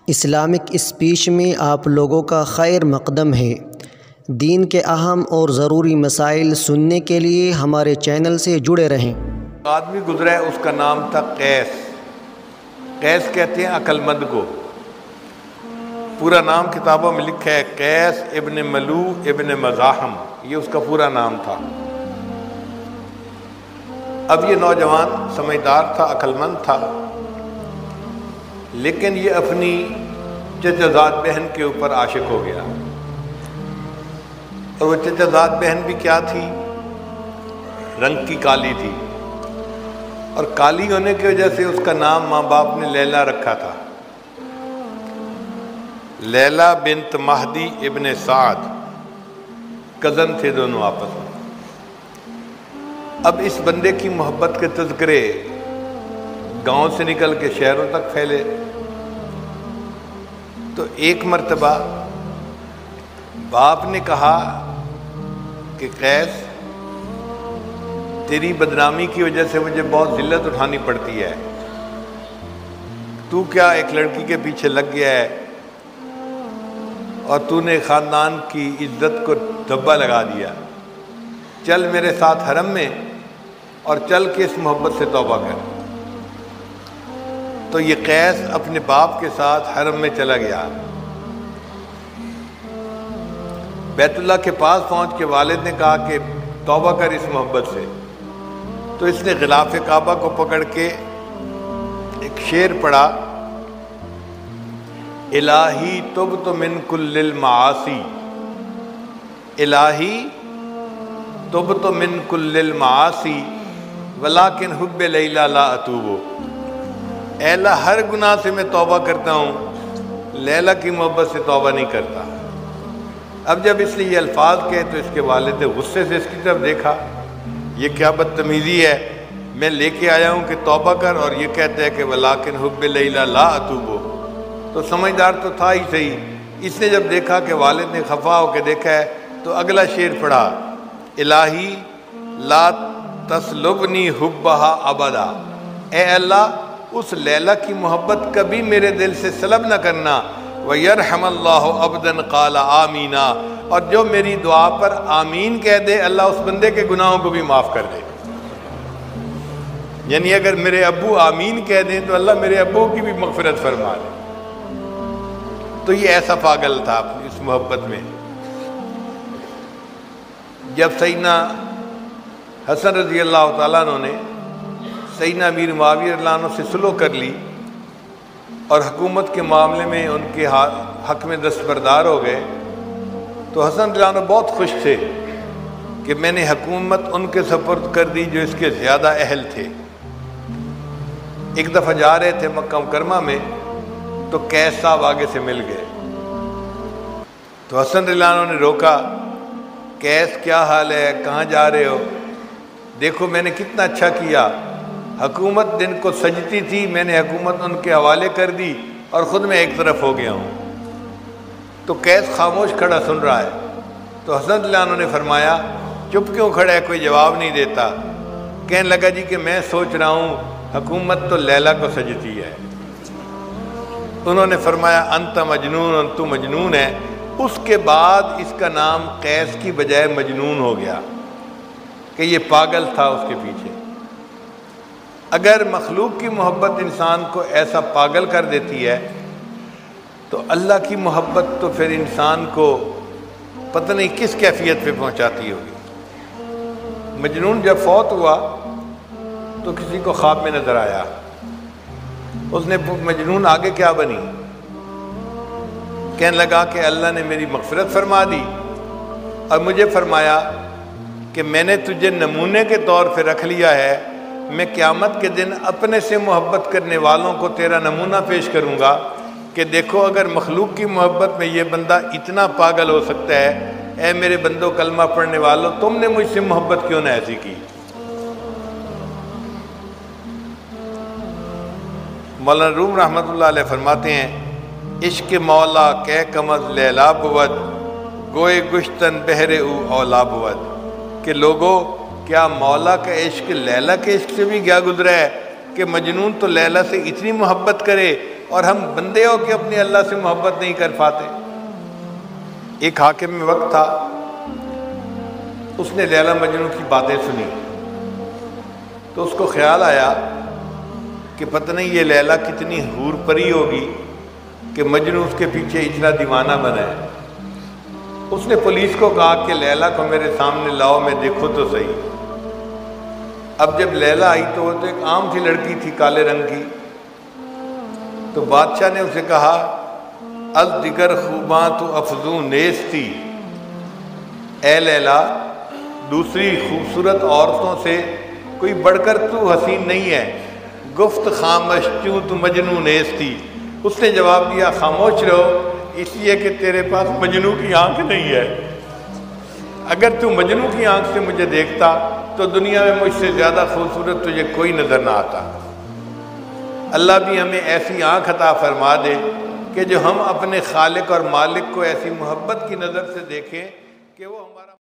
Islamic speech میں آپ لوگوں کا خیر مقدم ہے۔ دین کے اہم اور ضروری مسائل سننے کے لیے ہمارے چینل سے جڑے رہیں۔ آدمی گزرا ہے، اس کا نام تھا قیس۔ قیس کہتے ہیں عقل مند کو۔ پورا نام کتابوں میں لکھا ہے قیس ابن ملو ابن مزاحم، یہ اس کا پورا نام تھا۔ اب یہ نوجوان سمجھدار تھا، عقل مند تھا، لیکن یہ اپنی چچا زاد بہن کے اوپر عاشق ہو گیا۔ اور وہ چچا زاد بہن بھی کیا تھی؟ رنگ کی کالی تھی، اور کالی ہونے کی وجہ سے اس کا نام ماں باپ نے لیلا رکھا تھا، لیلا بنت مہدی ابن سعد، کزن تھے دونوں آپس میں۔ اب اس بندے کی محبت کے تذکرے گاؤں سے نکل کے شہروں تک پھیلے، تو ایک مرتبہ باپ نے کہا کہ قیس، تیری بدنامی کی وجہ سے مجھے بہت ذلت اٹھانی پڑتی ہے، تو کیا ایک لڑکی کے پیچھے لگ گیا ہے اور تو نے خاندان کی عزت کو دھبا لگا دیا، چل میرے ساتھ حرم میں اور چل کے اس محبت سے توبہ کر۔ تو یہ قیس اپنے باپ کے ساتھ حرم میں چلا گیا۔ بیت اللہ کے پاس پہنچ کے والد نے کہا کہ توبہ کر اس محبت سے، تو اس نے غلاف کعبہ کو پکڑ کے ایک شعر پڑھا، الہی تبت من کل المعاصی، الہی تبت من کل المعاصی ولکن حب لیلا لا اتوب، اے اللہ ہر گناہ سے میں توبہ کرتا ہوں، لیلا کی محبت سے توبہ نہیں کرتا۔ اب جب اس نے یہ الفاظ کہے تو اس کے والد نے غصے سے اس کی طرف دیکھا، یہ کیا بدتمیزی ہے، میں لے کے آیا ہوں کہ توبہ کر، اور یہ کہتا ہے کہ ولکن حب لیلا لا اتوب۔ تو سمجھدار تو تھا ہی صحیح، اس نے جب دیکھا کہ والد نے خفا ہو کے دیکھا ہے تو اگلا شعر پڑھا، الہی لا تسلبنی حبہا ابدا، اے اللہ اس لیلا کی محبت کبھی میرے دل سے سلب نہ کرنا، وَيَرْحَمَ اللَّهُ عَبْدًا قَالَ آمِينَ، اور جو میری دعا پر آمین کہہ دے اللہ اس بندے کے گناہوں کو بھی معاف کر دے۔ یعنی اگر میرے ابو آمین کہہ دیں تو اللہ میرے ابو کی بھی مغفرت فرما دے۔ تو یہ ایسا پاگل تھا اس محبت میں۔ جب سیدنا حسن رضی اللہ تعالیٰ عنہ نے سیدنا امیر معاویہ رضی اللہ عنہ سے صلح کر لی اور حکومت کے معاملے میں ان کے حق میں دستبردار ہو گئے، تو حسن رضی اللہ عنہ بہت خوش تھے کہ میں نے حکومت ان کے سپرد کر دی جو اس کے زیادہ اہل تھے۔ ایک دفعہ جا رہے تھے مکہ مکرمہ میں تو قیس صاحب آگے سے مل گئے، تو حسن رضی اللہ عنہ نے روکا، قیس کیا حال ہے، کہاں جا رہے ہو؟ دیکھو میں نے کتنا اچھا کیا، حکومت دن کو سجتی تھی، میں نے حکومت ان کے حوالے کر دی اور خود میں ایک طرف ہو گیا ہوں۔ تو قیس خاموش کھڑا سن رہا ہے، تو حسن رضی اللہ عنہ نے فرمایا چپ کیوں کھڑا ہے، کوئی جواب نہیں دیتا؟ کہنے لگا جی کہ میں سوچ رہا ہوں حکومت تو لیلا کو سجتی ہے۔ انہوں نے فرمایا انت مجنون، تو مجنون ہے۔ اس کے بعد اس کا نام قیس کی بجائے مجنون ہو گیا کہ یہ پاگل تھا اس کے پیچھے۔ اگر مخلوق کی محبت انسان کو ایسا پاگل کر دیتی ہے تو اللہ کی محبت تو پھر انسان کو پتہ نہیں کس کیفیت پہ پہنچاتی ہوگی۔ مجنون جب فوت ہوا تو کسی کو خواب میں نظر آیا، اس نے مجنون آگے کیا بنی؟ کہنے لگا کہ اللہ نے میری مغفرت فرما دی اور مجھے فرمایا کہ میں نے تجھے نمونے کے طور پہ رکھ لیا ہے، میں قیامت کے دن اپنے سے محبت کرنے والوں کو تیرا نمونہ پیش کروں گا کہ دیکھو اگر مخلوق کی محبت میں یہ بندہ اتنا پاگل ہو سکتا ہے، اے میرے بندوں کلمہ پڑھنے والوں تم نے مجھ سے محبت کیوں نہ ایسی کی۔ مولانا روم رحمۃ اللہ علیہ فرماتے ہیں عشق مولا کہ کمز لیلا بود، گوئے گشتن بہرے او اولا بود، کہ لوگوں کیا مولا کا عشق لیلا کے عشق سے بھی کیا گزرا ہے کہ مجنون تو لیلا سے اتنی محبت کرے اور ہم بندے ہو کہ اپنے اللہ سے محبت نہیں کر پاتے۔ ایک حاکم میں وقت تھا، اس نے لیلا مجنون کی باتیں سنی تو اس کو خیال آیا کہ پتہ نہیں یہ لیلا کتنی حور پری ہوگی کہ مجنون اس کے پیچھے اتنا دیوانہ بنا ہے۔ اس نے پولیس کو کہا کہ لیلا کو میرے سامنے لاؤ، میں دیکھوں تو صحیح۔ اب جب لیلا آئی تو وہ تو ایک عام سی لڑکی تھی، کالے رنگ کی۔ تو بادشاہ نے اسے کہا از دیگر خوباں تو افزوں نیستی، اے لیلا دوسری خوبصورت عورتوں سے کوئی بڑھ کر تو حسین نہیں ہے، گفت خاموش کیوں تو مجنوں نیستی۔ اس نے جواب دیا خاموش رہو اس لیے کہ تیرے پاس مجنوں کی آنکھ نہیں ہے، اگر تو مجنوں کی آنکھ سے مجھے دیکھتا تو دنیا میں مجھ سے زیادہ خوبصورت تجھے کوئی نظر نہ آتا۔ اللہ بھی ہمیں ایسی آنکھ عطا فرما دے کہ جو ہم اپنے خالق اور مالک کو ایسی محبت کی نظر سے دیکھیں کہ وہ ہمارا